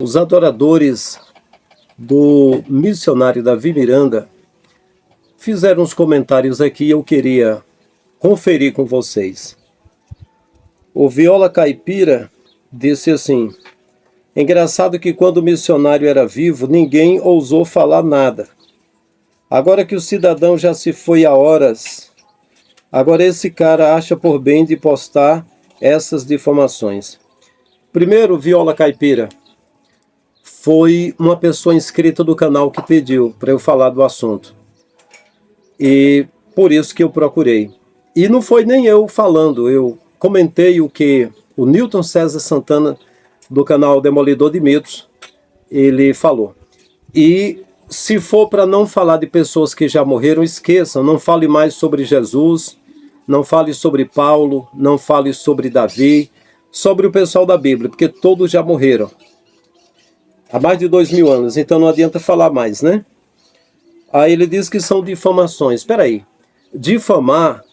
Os adoradores do missionário Davi Miranda fizeram uns comentários aqui e eu queria conferir com vocês. O Viola Caipira disse assim: engraçado que quando o missionário era vivo, ninguém ousou falar nada. Agora que o cidadão já se foi há horas, agora esse cara acha por bem de postar essas difamações. Primeiro, Viola Caipira, foi uma pessoa inscrita do canal que pediu para eu falar do assunto. E por isso que eu procurei. E não foi nem eu falando, eu comentei o que o Newton César Santana, do canal Demolidor de Mitos, ele falou. E se for para não falar de pessoas que já morreram, esqueçam, não fale mais sobre Jesus, não fale sobre Paulo, não fale sobre Davi, sobre o pessoal da Bíblia, porque todos já morreram. Há mais de 2000 anos, então não adianta falar mais, né? Aí ele diz que são difamações. Espera aí, difamar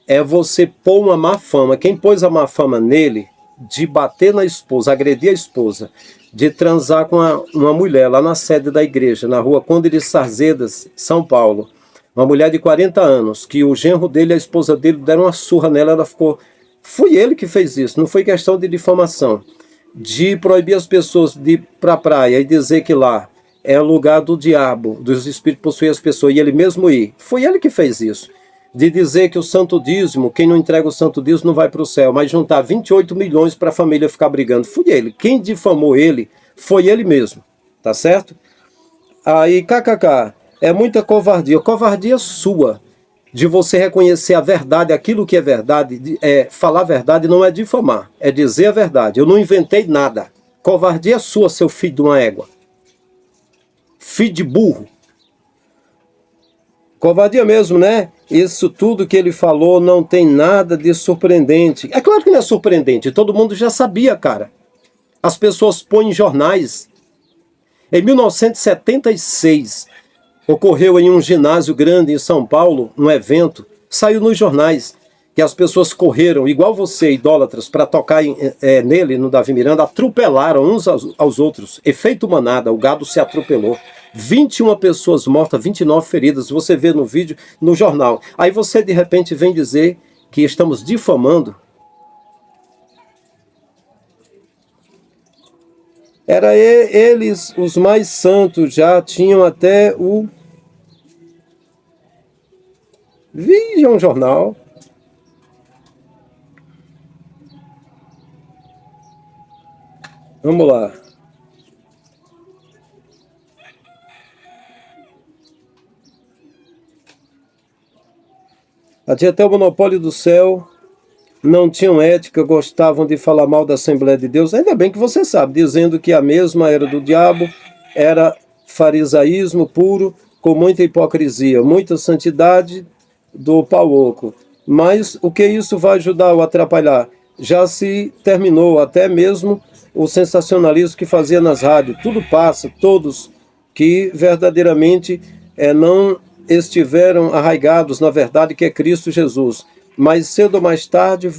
é você pôr uma má fama. Quem pôs a má fama nele, de bater na esposa, agredir a esposa, de transar com uma mulher lá na sede da igreja, na rua Conde de Sarzedas, São Paulo. Uma mulher de 40 anos, que o genro dele e a esposa dele deram uma surra nela, ela ficou... Foi ele que fez isso, não foi questão de difamação. De proibir as pessoas de ir para a praia e dizer que lá é lugar do diabo, dos espíritos possuir as pessoas, e ele mesmo ir. Foi ele que fez isso. De dizer que o santo dízimo, quem não entrega o santo dízimo não vai para o céu, mas juntar 28 milhões para a família ficar brigando. Foi ele. Quem difamou ele foi ele mesmo. Tá certo? Aí, kkk, é muita covardia. Covardia sua. De você reconhecer a verdade, aquilo que é verdade, falar a verdade não é difamar, é dizer a verdade. Eu não inventei nada. Covardia sua, seu filho de uma égua. Filho de burro. Covardia mesmo, né? Isso tudo que ele falou não tem nada de surpreendente. É claro que não é surpreendente, todo mundo já sabia, cara. As pessoas põem em jornais. Em 1976... ocorreu em um ginásio grande em São Paulo, um evento, saiu nos jornais, que as pessoas correram, igual você, idólatras, para tocar nele, no Davi Miranda, atropelaram uns aos outros, efeito manada, o gado se atropelou. 21 pessoas mortas, 29 feridas, você vê no vídeo, no jornal. Aí você, de repente, vem dizer que estamos difamando. Era eles, os mais santos, já tinham até o... Veja um jornal. Vamos lá. Tinha até o monopólio do céu. Não tinham ética, gostavam de falar mal da Assembleia de Deus. Ainda bem que você sabe, dizendo que a mesma era do diabo, era farisaísmo puro, com muita hipocrisia, muita santidade do pau oco. Mas o que isso vai ajudar ou atrapalhar? Já se terminou, até mesmo o sensacionalismo que fazia nas rádios. Tudo passa, todos que verdadeiramente não estiveram arraigados na verdade que é Cristo Jesus. Mas cedo ou mais tarde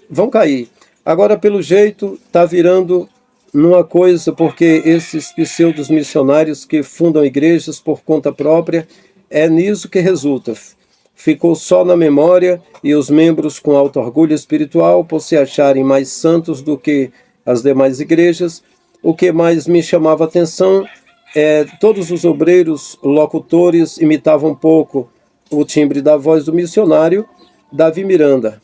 vão cair. Agora, pelo jeito, está virando numa coisa, porque esses pseudos missionários que fundam igrejas por conta própria, é nisso que resulta. Ficou só na memória e os membros com alto orgulho espiritual, por se acharem mais santos do que as demais igrejas. O que mais me chamava a atenção todos os obreiros locutores imitavam um pouco o timbre da voz do missionário Davi Miranda.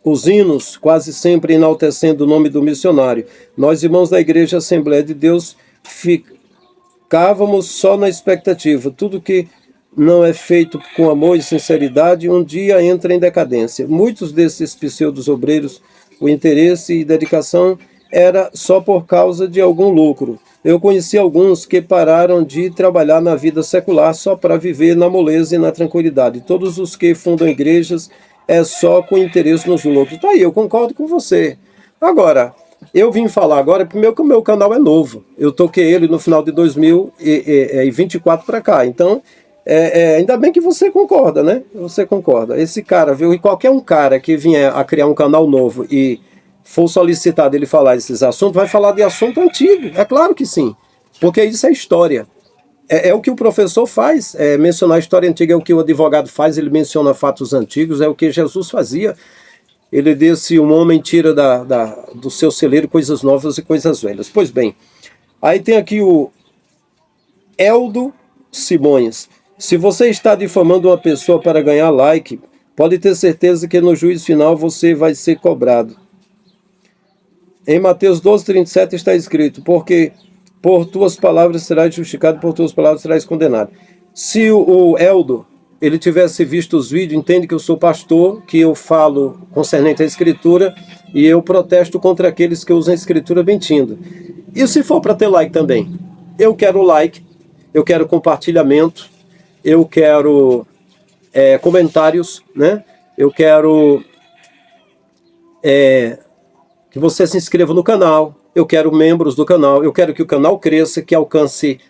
Os hinos quase sempre enaltecendo o nome do missionário. Nós, irmãos da Igreja Assembleia de Deus, ficávamos só na expectativa. Tudo que não é feito com amor e sinceridade, um dia entra em decadência. Muitos desses pseudos obreiros, o interesse e dedicação era só por causa de algum lucro. Eu conheci alguns que pararam de trabalhar na vida secular só para viver na moleza e na tranquilidade. Todos os que fundam igrejas é só com interesse nos lucros. Tá aí, eu concordo com você. Agora, eu vim falar agora, primeiro que o meu canal é novo. Eu toquei ele no final de 2024 para cá. Então, ainda bem que você concorda, né? Você concorda. Esse cara, viu? E qualquer um cara que vier a criar um canal novo e for solicitado ele falar desses assuntos, vai falar de assunto antigo. É claro que sim, porque isso é história. É o que o professor faz, mencionar a história antiga é o que o advogado faz, ele menciona fatos antigos, é o que Jesus fazia. Ele disse, um homem tira do seu celeiro coisas novas e coisas velhas. Pois bem, aí tem aqui o Eldo Simões. Se você está difamando uma pessoa para ganhar like, pode ter certeza que no juízo final você vai ser cobrado. Em Mateus 12:37 está escrito, porque por tuas palavras serás justificado, por tuas palavras serás condenado. Se o Eldo, ele tivesse visto os vídeos, entende que eu sou pastor, que eu falo concernente à escritura, e eu protesto contra aqueles que usam a escritura mentindo. E se for para ter like também? Eu quero like, eu quero compartilhamento, eu quero comentários, né? Eu quero que você se inscreva no canal, eu quero membros do canal, eu quero que o canal cresça, que alcance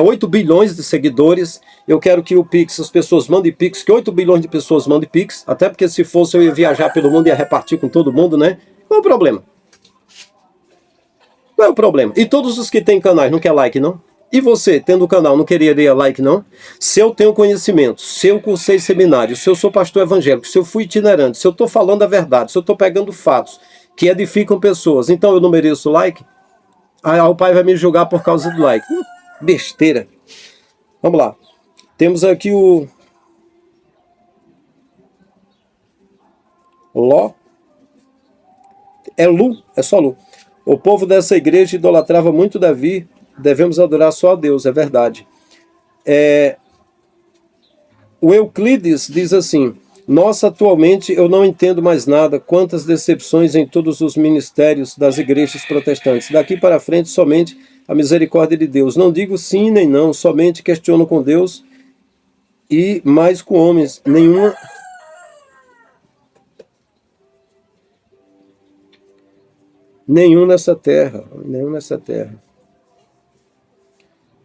8 bilhões de seguidores, eu quero que o Pix, as pessoas mandem Pix, que 8 bilhões de pessoas mandem Pix, até porque se fosse eu ia viajar pelo mundo e ia repartir com todo mundo, né? Qual é o problema? Qual é o problema? E todos os que têm canais não quer like, não? E você, tendo o canal, não queria like, não? Se eu tenho conhecimento, se eu cursei seminário, se eu sou pastor evangélico, se eu fui itinerante, se eu estou falando a verdade, se eu estou pegando fatos que edificam pessoas, então eu não mereço like? Aí o pai vai me julgar por causa do like. Besteira. Vamos lá. Temos aqui o Ló. É Lu, é só Lu. O povo dessa igreja idolatrava muito Davi. Devemos adorar só a Deus, é verdade. O Euclides diz assim, nossa, atualmente eu não entendo mais nada, quantas decepções em todos os ministérios das igrejas protestantes. Daqui para frente, somente a misericórdia de Deus. Não digo sim nem não, somente questiono com Deus e mais com homens. Nenhum nessa terra.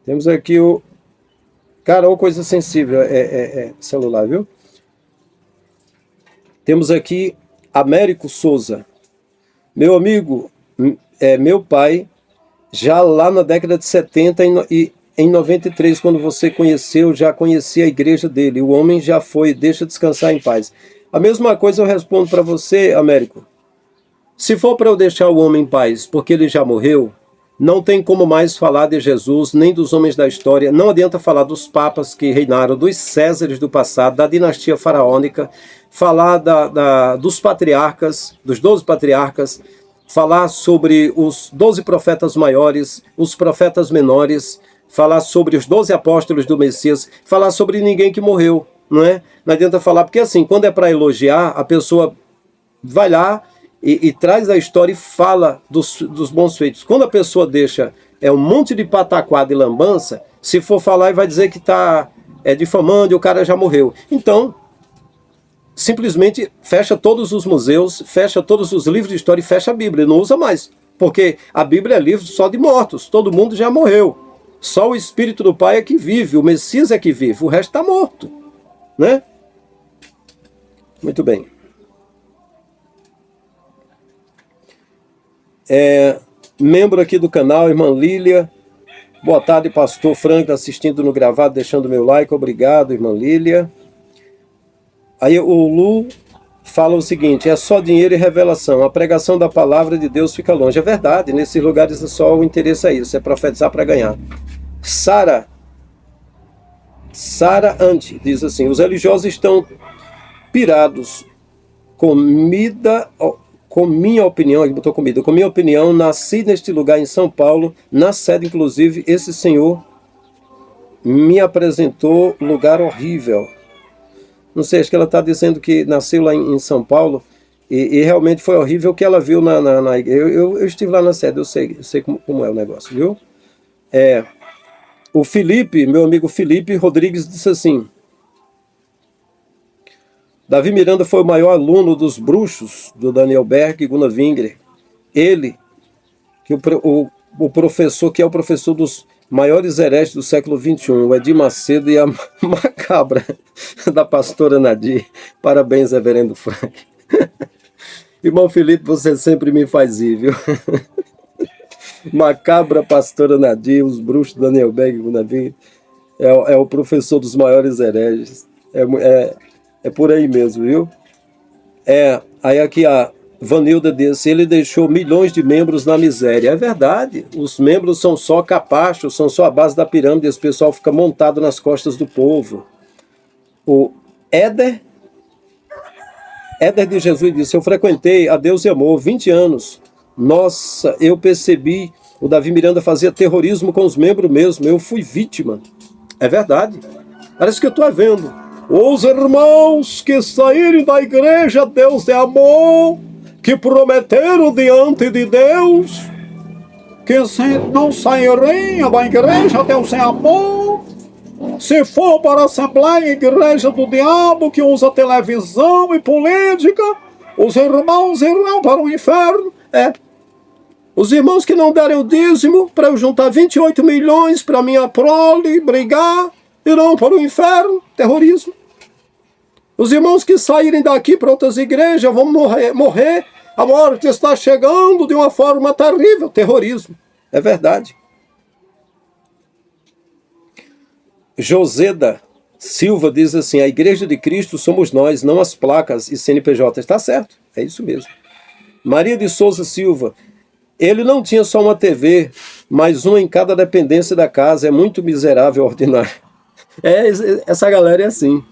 Temos aqui o... Cara, uma coisa sensível, celular, viu? Temos aqui Américo Souza. Meu amigo, meu pai, já lá na década de 70 e em 93, quando você conheceu, já conhecia a igreja dele. O homem já foi, deixa descansar em paz. A mesma coisa eu respondo para você, Américo. Se for para eu deixar o homem em paz, porque ele já morreu, não tem como mais falar de Jesus, nem dos homens da história. Não adianta falar dos papas que reinaram, dos Césares do passado, da dinastia faraônica, falar dos patriarcas, dos 12 patriarcas, falar sobre os 12 profetas maiores, os profetas menores, falar sobre os 12 apóstolos do Messias, falar sobre ninguém que morreu, não é? Não adianta falar, porque assim, quando é para elogiar, a pessoa vai lá e traz a história e fala dos bons feitos. Quando a pessoa deixa um monte de pataquada e lambança, se for falar, vai dizer que está difamando e o cara já morreu. Então, simplesmente fecha todos os museus, fecha todos os livros de história e fecha a Bíblia, não usa mais. Porque a Bíblia é livro só de mortos, todo mundo já morreu. Só o Espírito do Pai é que vive, o Messias é que vive, o resto está morto. Né? Muito bem. Membro aqui do canal, irmã Lília. Boa tarde, pastor Franco, assistindo no gravado, deixando meu like. Obrigado, irmã Lília. Aí o Lu fala o seguinte, é só dinheiro e revelação. A pregação da palavra de Deus fica longe. É verdade, nesses lugares é só o interesse é isso, é profetizar para ganhar. Sara Ante diz assim, os religiosos estão pirados. Com minha opinião, ele botou comida, com minha opinião, nasci neste lugar em São Paulo, na sede, inclusive, esse senhor me apresentou lugar horrível. Não sei, acho que ela está dizendo que nasceu lá em São Paulo e realmente foi horrível o que ela viu na igreja. Eu estive lá na sede, eu sei como é o negócio, viu? O Felipe, meu amigo Felipe Rodrigues, disse assim, Davi Miranda foi o maior aluno dos bruxos do Daniel Berg e Gunnar Wingre. Ele, que o professor, que é o professor dos maiores hereges do século XXI, o Edir Macedo e a macabra da pastora Nadir. Parabéns, reverendo Frank. Irmão Felipe, você sempre me faz ir, viu? Macabra, pastora Nadir, os bruxos Daniel Berg, Nadir, é o professor dos maiores hereges. É por aí mesmo, viu? Aí aqui a Vanilda disse, ele deixou milhões de membros na miséria. É verdade, os membros são só capachos, são só a base da pirâmide, esse pessoal fica montado nas costas do povo. O Éder de Jesus disse, eu frequentei a Deus e Amor 20 anos. Nossa, eu percebi, o Davi Miranda fazia terrorismo com os membros mesmo, eu fui vítima. É verdade, parece que eu estou vendo. Os irmãos que saírem da igreja Deus e Amor, que prometeram diante de Deus, que se não saírem da igreja Deus e Amor, se for para a Assembleia Igreja do Diabo, que usa televisão e política, os irmãos irão para o inferno. Os irmãos que não derem o dízimo para eu juntar 28 milhões para minha prole brigar, irão para o inferno. Terrorismo. Os irmãos que saírem daqui para outras igrejas vão morrer. A morte está chegando de uma forma terrível. Terrorismo. É verdade. Joseda Silva diz assim, a Igreja de Cristo somos nós, não as placas e CNPJ. Está certo, é isso mesmo. Maria de Souza Silva, ele não tinha só uma TV, mas uma em cada dependência da casa, é muito miserável, ordinário. Essa galera é assim.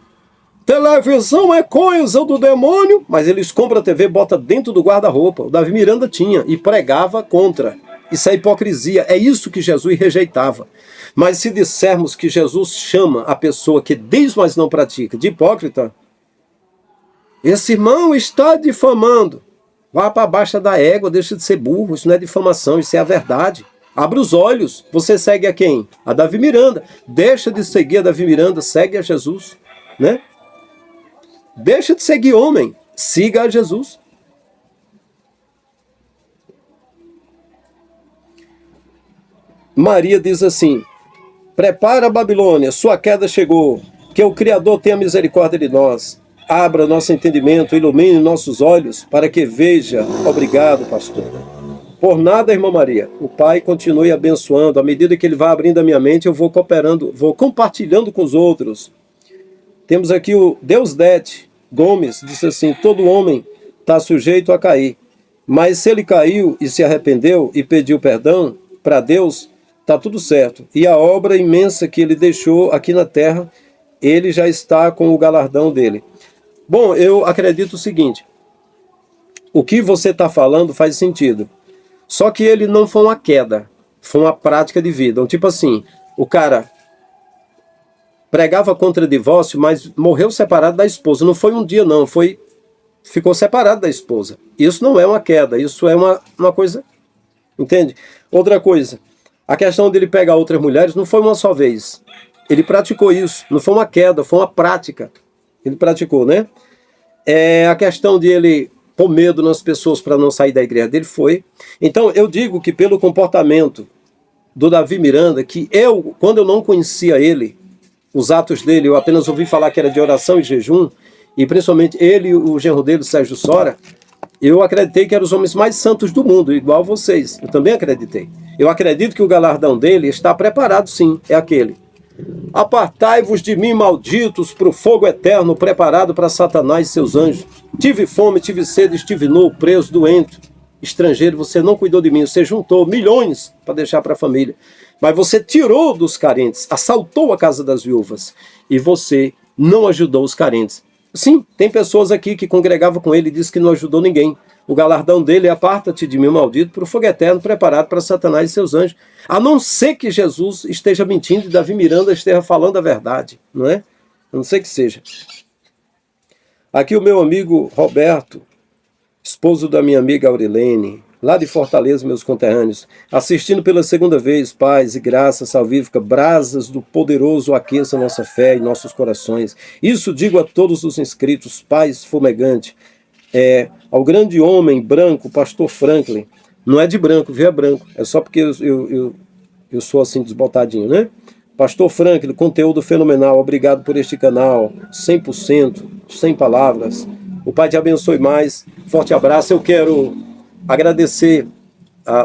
Televisão é coisa do demônio, mas eles compram a TV, bota dentro do guarda-roupa. O Davi Miranda tinha e pregava contra. Isso é hipocrisia, é isso que Jesus rejeitava. Mas se dissermos que Jesus chama a pessoa que diz, mas não pratica, de hipócrita, esse irmão está difamando. Vá para a baixa da égua, deixa de ser burro, isso não é difamação, isso é a verdade. Abre os olhos, você segue a quem? A Davi Miranda. Deixa de seguir a Davi Miranda, segue a Jesus, né? Deixa de seguir homem, siga a Jesus. Maria diz assim, prepara a Babilônia, sua queda chegou, que o Criador tenha misericórdia de nós, abra nosso entendimento, ilumine nossos olhos, para que veja. Obrigado, pastor. Por nada, irmã Maria, o Pai continue abençoando, à medida que Ele vai abrindo a minha mente, eu vou cooperando, vou compartilhando com os outros. Temos aqui o Deusdete Gomes, disse assim, todo homem está sujeito a cair, mas se ele caiu e se arrependeu e pediu perdão para Deus, está tudo certo. E a obra imensa que ele deixou aqui na terra, ele já está com o galardão dele. Bom, eu acredito o seguinte, o que você está falando faz sentido, só que ele não foi uma queda, foi uma prática de vida. Então, tipo assim, o cara pregava contra divórcio, mas morreu separado da esposa. Não foi um dia não, ficou separado da esposa. Isso não é uma queda, isso é uma coisa, entende? Outra coisa, a questão dele pegar outras mulheres não foi uma só vez. Ele praticou isso, não foi uma queda, foi uma prática. Ele praticou, né? A questão de ele pôr medo nas pessoas para não sair da igreja dele foi. Então eu digo que pelo comportamento do Davi Miranda, que quando eu não conhecia ele, os atos dele, eu apenas ouvi falar que era de oração e jejum, e principalmente ele e o genro dele, Sérgio Sora, eu acreditei que eram os homens mais santos do mundo, igual vocês. Eu também acreditei. Eu acredito que o galardão dele está preparado, sim, é aquele. Apartai-vos de mim, malditos, para o fogo eterno preparado para Satanás e seus anjos. Tive fome, tive sede, estive nu, preso, doente, estrangeiro, você não cuidou de mim, você juntou milhões para deixar para a família. Mas você tirou dos carentes, assaltou a casa das viúvas e você não ajudou os carentes. Sim, tem pessoas aqui que congregavam com ele e dizem que não ajudou ninguém. O galardão dele é aparta-te de mim, maldito, para o fogo eterno preparado para Satanás e seus anjos. A não ser que Jesus esteja mentindo e Davi Miranda esteja falando a verdade, não é? A não ser que seja. Aqui o meu amigo Roberto, esposo da minha amiga Aurilene, lá de Fortaleza, meus conterrâneos, assistindo pela segunda vez, paz e graça salvífica, brasas do poderoso aqueça nossa fé e nossos corações. Isso digo a todos os inscritos, paz fumegante, ao grande homem branco, pastor Franklin, não é de branco, viu? É branco, é só porque eu sou assim desbotadinho, né? Pastor Franklin, conteúdo fenomenal, obrigado por este canal, 100%, sem palavras. O Pai te abençoe mais. Forte abraço. Eu quero agradecer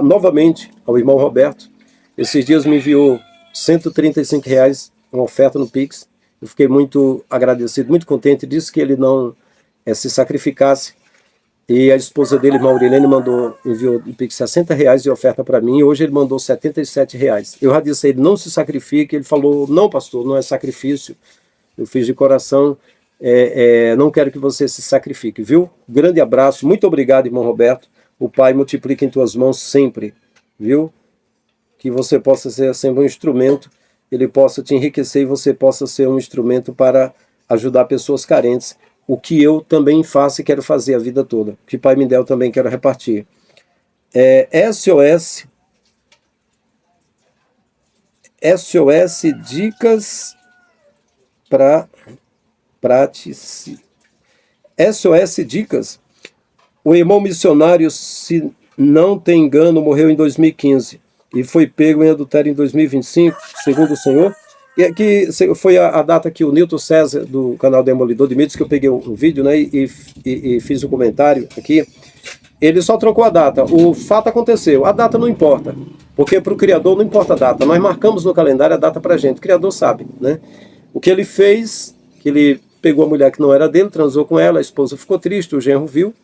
novamente ao irmão Roberto. Esses dias me enviou R$ 135, uma oferta no Pix. Eu fiquei muito agradecido, muito contente. Disse que ele não se sacrificasse. E a esposa dele, Maurilene, enviou um Pix R$ 60 de oferta para mim. E hoje ele mandou R$ 77. Eu já disse a ele, não se sacrifique. Ele falou, não, pastor, não é sacrifício. Eu fiz de coração. Não quero que você se sacrifique, viu? Grande abraço. Muito obrigado, irmão Roberto. O Pai multiplica em tuas mãos sempre, viu? Que você possa ser sempre um instrumento, ele possa te enriquecer e você possa ser um instrumento para ajudar pessoas carentes. O que eu também faço e quero fazer a vida toda. O que o Pai me deu, eu também quero repartir. SOS Dicas para praticidade. SOS Dicas. O irmão missionário, se não tem engano, morreu em 2015 e foi pego em adultério em 2025, segundo o Senhor. E aqui foi a data que o Nilton César, do canal Demolidor de Mitos, que eu peguei um vídeo, né, e fiz um comentário aqui. Ele só trocou a data. O fato aconteceu. A data não importa, porque para o Criador não importa a data. Nós marcamos no calendário a data para a gente. O Criador sabe, né? O que ele fez, que ele pegou a mulher que não era dele, transou com ela, a esposa ficou triste, o genro viu.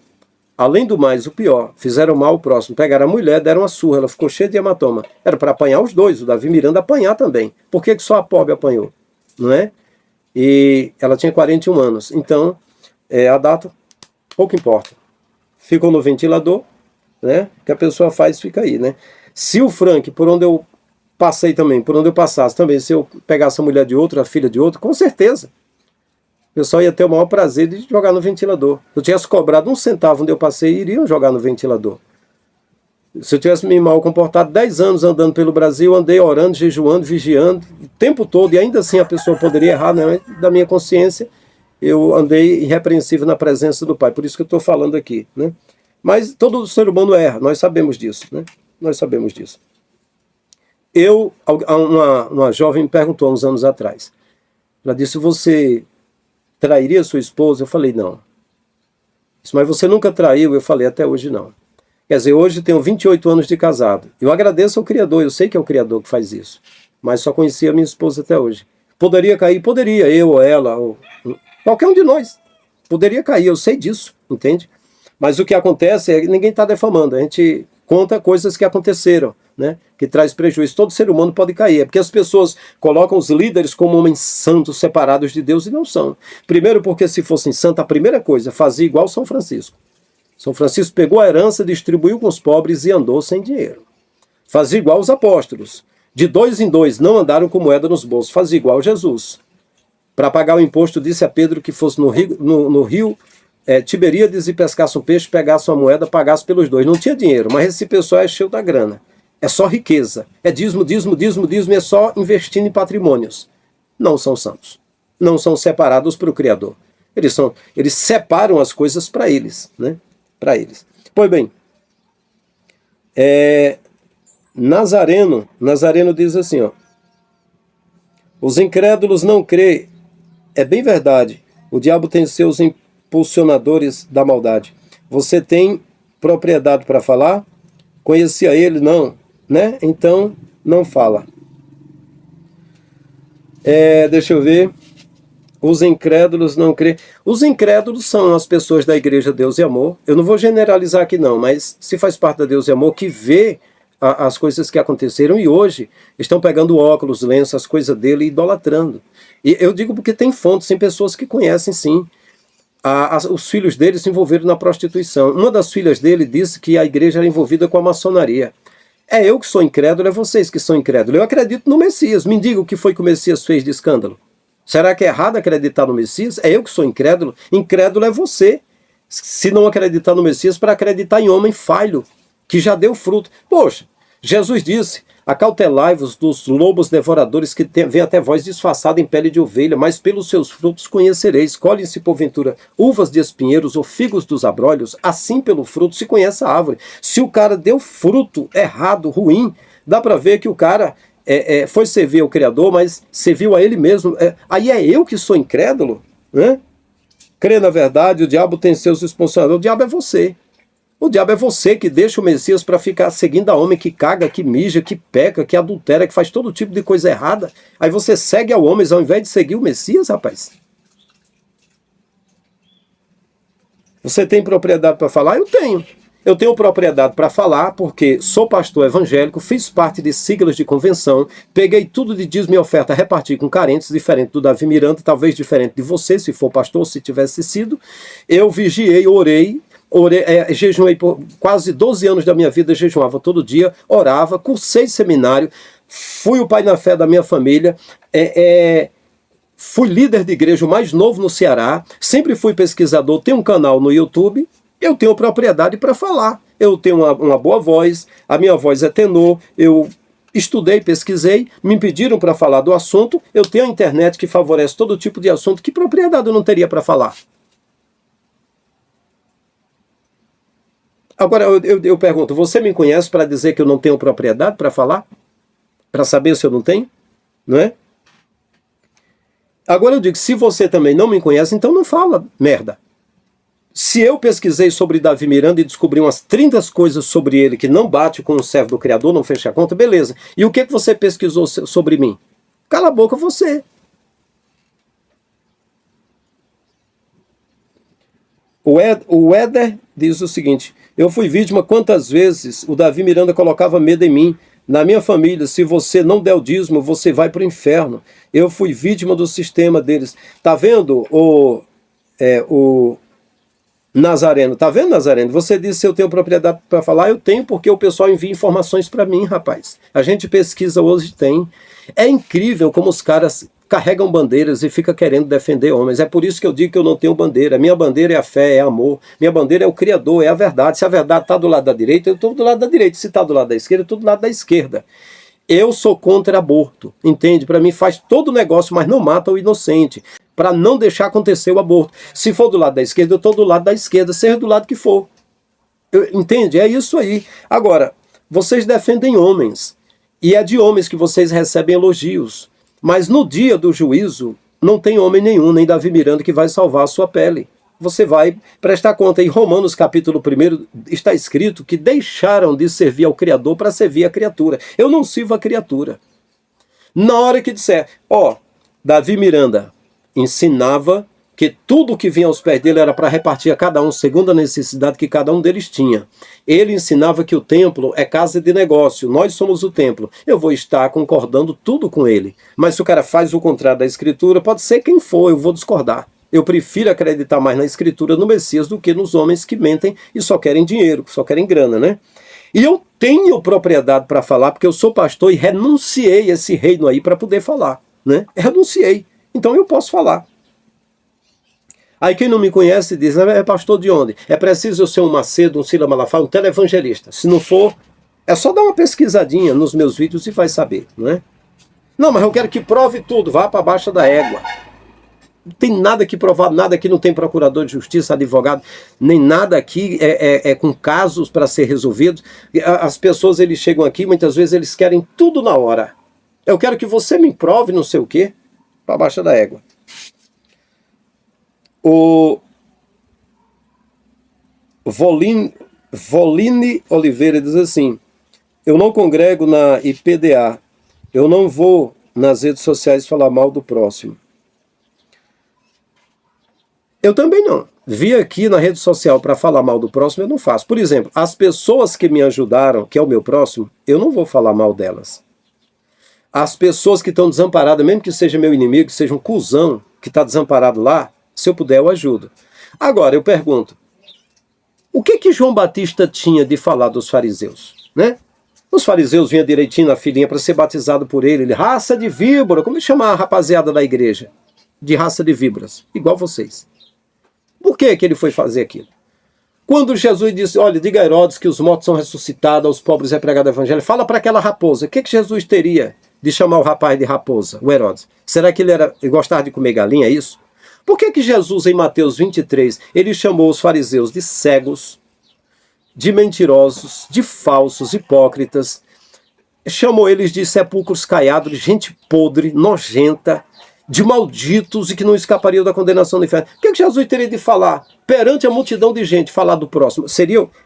Além do mais, o pior, fizeram mal ao próximo, pegaram a mulher, deram uma surra, ela ficou cheia de hematoma. Era para apanhar os dois, o Davi Miranda apanhar também. Por que só a pobre apanhou? Não é? E ela tinha 41 anos. Então, a data, pouco importa. Ficou no ventilador, né? O que a pessoa faz, fica aí, né? Se o Frank, por onde eu passei também, por onde eu passasse também, se eu pegasse a mulher de outro, a filha de outro, com certeza. O pessoal ia ter o maior prazer de jogar no ventilador. Se eu tivesse cobrado um centavo onde eu passei, iriam jogar no ventilador. Se eu tivesse me mal comportado 10 anos andando pelo Brasil, andei orando, jejuando, vigiando, o tempo todo, e ainda assim a pessoa poderia errar, né? Da minha consciência, eu andei irrepreensível na presença do Pai. Por isso que eu estou falando aqui, né? Mas todo ser humano erra, nós sabemos disso, né? Nós sabemos disso. Uma jovem me perguntou há uns anos atrás. Ela disse, você trairia sua esposa? Eu falei, não. Mas você nunca traiu? Eu falei, até hoje não. Quer dizer, hoje tenho 28 anos de casado. Eu agradeço ao Criador, eu sei que é o Criador que faz isso. Mas só conhecia a minha esposa até hoje. Poderia cair? Poderia, eu ou ela, ou qualquer um de nós. Poderia cair, eu sei disso, entende? Mas o que acontece é que ninguém está defamando. A gente conta coisas que aconteceram, né? Que traz prejuízo. Todo ser humano pode cair. É porque as pessoas colocam os líderes como homens santos, separados de Deus, e não são. Primeiro porque se fossem santos, a primeira coisa, fazia igual São Francisco. São Francisco pegou a herança, distribuiu com os pobres e andou sem dinheiro. Fazia igual os apóstolos. De 2 em 2 não andaram com moeda nos bolsos. Fazia igual Jesus. Para pagar o imposto, disse a Pedro que fosse no rio Tiberíades e pescasse um peixe, pegasse uma moeda, pagasse pelos dois. Não tinha dinheiro, mas esse pessoal é cheio da grana. É só riqueza. É dízimo, dízimo, dízimo, dízimo, é só investindo em patrimônios. Não são santos. Não são separados para o Criador. Eles separam as coisas para eles, né? Para eles. Pois bem, Nazareno diz assim, ó, os incrédulos não crêem. É bem verdade. O diabo tem seus impulsionadores da maldade. Você tem propriedade para falar? Conhecia ele? Não. Né? Então, não fala. Deixa eu ver. Os incrédulos não creem. Os incrédulos são as pessoas da Igreja Deus e Amor. Eu não vou generalizar aqui não, mas se faz parte da Deus e Amor, que vê as coisas que aconteceram e hoje estão pegando óculos, lenços, as coisas dele e idolatrando. E eu digo porque tem fontes, tem pessoas que conhecem sim. Os filhos dele se envolveram na prostituição. Uma das filhas dele disse que a igreja era envolvida com a maçonaria. É eu que sou incrédulo, é vocês que são incrédulos. Eu acredito no Messias. Me diga o que foi que o Messias fez de escândalo. Será que é errado acreditar no Messias? É eu que sou incrédulo? Incrédulo é você. Se não acreditar no Messias, para acreditar em homem falho, que já deu fruto. Poxa, Jesus disse, acautelai-vos dos lobos devoradores que vêm até vós disfarçado em pele de ovelha, mas pelos seus frutos conhecereis. Colhem-se porventura uvas de espinheiros ou figos dos abrolhos, assim pelo fruto se conhece a árvore. Se o cara deu fruto errado, ruim, dá para ver que o cara foi servir ao Criador, mas serviu a ele mesmo. Aí é eu que sou incrédulo, né? crê na verdade, o diabo tem seus responsáveis. O diabo é você. O diabo é você que deixa o Messias para ficar seguindo a homem que caga, que mija, que peca, que adultera, que faz todo tipo de coisa errada. Aí você segue ao homem ao invés de seguir o Messias, rapaz. Você tem propriedade para falar? Eu tenho. Eu tenho propriedade para falar porque sou pastor evangélico, fiz parte de siglas de convenção, peguei tudo de dízimo e oferta, reparti com carentes, diferente do Davi Miranda, talvez diferente de você, se for pastor, se tivesse sido. Eu vigiei, orei, jejuei por quase 12 anos da minha vida, jejuava todo dia, orava, cursei seminário, fui o pai na fé da minha família, fui líder de igreja, o mais novo no Ceará, sempre fui pesquisador, tenho um canal no YouTube, eu tenho propriedade para falar, eu tenho uma boa voz, a minha voz é tenor, eu estudei, pesquisei, me pediram para falar do assunto, eu tenho a internet que favorece todo tipo de assunto, que propriedade eu não teria para falar? Agora eu pergunto, você me conhece para dizer que eu não tenho propriedade para falar? Para saber se eu não tenho? Não é? Agora eu digo, se você também não me conhece, então não fala merda. Se eu pesquisei sobre Davi Miranda e descobri umas 30 coisas sobre ele que não bate com o servo do Criador, não fecha a conta, beleza. E o que você pesquisou sobre mim? Cala a boca você. O Éder diz o seguinte, eu fui vítima quantas vezes o Davi Miranda colocava medo em mim. Na minha família, se você não der o dízimo, você vai para o inferno. Eu fui vítima do sistema deles. Tá vendo o Nazareno? Tá vendo, Nazareno? Você disse se eu tenho propriedade para falar, eu tenho porque o pessoal envia informações para mim, rapaz. A gente pesquisa hoje, tem. É incrível como os caras carregam bandeiras e ficam querendo defender homens. É por isso que eu digo que eu não tenho bandeira. Minha bandeira é a fé, é amor. Minha bandeira é o Criador, é a verdade. Se a verdade está do lado da direita, eu estou do lado da direita. Se está do lado da esquerda, eu estou do lado da esquerda. Eu sou contra aborto, entende? Para mim faz todo o negócio, mas não mata o inocente. Para não deixar acontecer o aborto. Se for do lado da esquerda, eu estou do lado da esquerda, seja do lado que for. Entende? É isso aí. Agora, vocês defendem homens. E é de homens que vocês recebem elogios. Mas no dia do juízo, não tem homem nenhum, nem Davi Miranda, que vai salvar a sua pele. Você vai prestar conta. Em Romanos capítulo 1 está escrito que deixaram de servir ao Criador para servir a criatura. Eu não sirvo a criatura. Na hora que disser, Davi Miranda ensinava que tudo que vinha aos pés dele era para repartir a cada um segundo a necessidade que cada um deles tinha. Ele ensinava que o templo é casa de negócio, nós somos o templo. Eu vou estar concordando tudo com ele. Mas se o cara faz o contrário da escritura, pode ser quem for, eu vou discordar. Eu prefiro acreditar mais na escritura, no Messias, do que nos homens que mentem e só querem dinheiro, só querem grana, né? E eu tenho propriedade para falar, porque eu sou pastor e renunciei esse reino aí para poder falar, né? Renunciei. Então eu posso falar. Aí quem não me conhece diz, é pastor de onde? É preciso eu ser um Macedo, um Sila Malafaia, um televangelista. Se não for, é só dar uma pesquisadinha nos meus vídeos e vai saber, não é? Não, mas eu quero que prove tudo, vá para baixo da égua. Não tem nada que provar, nada aqui não tem procurador de justiça, advogado, nem nada aqui é com casos para ser resolvidos. As pessoas, eles chegam aqui, muitas vezes eles querem tudo na hora. Eu quero que você me prove não sei o quê, para baixo da égua. O Voline Oliveira diz assim, eu não congrego na IPDA, eu não vou nas redes sociais falar mal do próximo. Eu também não. Vir aqui na rede social para falar mal do próximo, eu não faço. Por exemplo, as pessoas que me ajudaram, que é o meu próximo, eu não vou falar mal delas. As pessoas que estão desamparadas, mesmo que seja meu inimigo, que seja um cuzão que está desamparado lá, se eu puder, eu ajudo. Agora, eu pergunto, o que João Batista tinha de falar dos fariseus? Né? Os fariseus vinham direitinho na filinha para ser batizado por ele. Ele, raça de víbora, como chama a rapaziada da igreja? De raça de víboras, igual vocês. Por que ele foi fazer aquilo? Quando Jesus disse, olha, diga a Herodes que os mortos são ressuscitados, aos pobres é pregado o evangelho, fala para aquela raposa, o que Jesus teria de chamar o rapaz de raposa, o Herodes? Será que ele gostava de comer galinha, é isso? Por que Jesus, em Mateus 23, ele chamou os fariseus de cegos, de mentirosos, de falsos, hipócritas, chamou eles de sepulcros caiados, de gente podre, nojenta, de malditos e que não escapariam da condenação do inferno. O que Jesus teria de falar perante a multidão de gente, falar do próximo?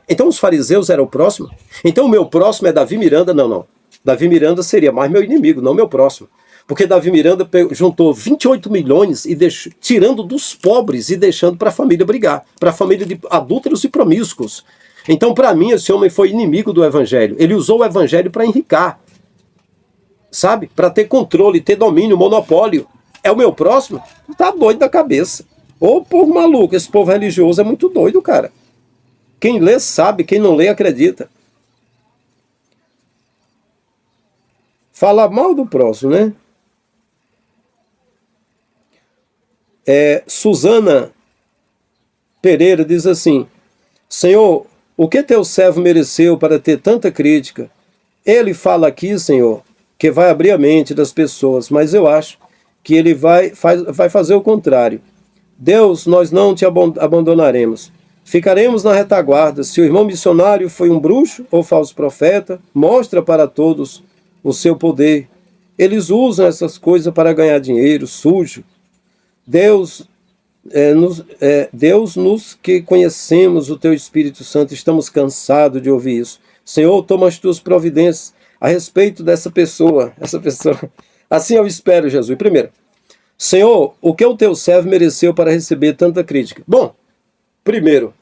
Então os fariseus eram o próximo? Então o meu próximo é Davi Miranda? Não, não. Davi Miranda seria mais meu inimigo, não meu próximo. Porque Davi Miranda juntou 28 milhões e tirando dos pobres e deixando para a família brigar, para a família de adúlteros e promíscuos. Então, para mim, esse homem foi inimigo do evangelho. Ele usou o evangelho para enricar, sabe? Para ter controle, ter domínio, monopólio. É o meu próximo? Tá doido da cabeça. Ô povo maluco, esse povo religioso é muito doido, cara. Quem lê sabe, quem não lê acredita. Falar mal do próximo, né? Suzana Pereira diz assim: Senhor, o que teu servo mereceu para ter tanta crítica? Ele fala aqui, Senhor, que vai abrir a mente das pessoas, mas eu acho que ele vai fazer o contrário. Deus, nós não te abandonaremos. Ficaremos na retaguarda. Se o irmão missionário foi um bruxo ou falso profeta, mostra para todos o seu poder. Eles usam essas coisas para ganhar dinheiro sujo. Deus, nos que conhecemos o teu Espírito Santo, estamos cansados de ouvir isso. Senhor, toma as tuas providências a respeito dessa pessoa. Assim eu espero, Jesus. Primeiro, Senhor, o que o teu servo mereceu para receber tanta crítica? Bom, primeiro,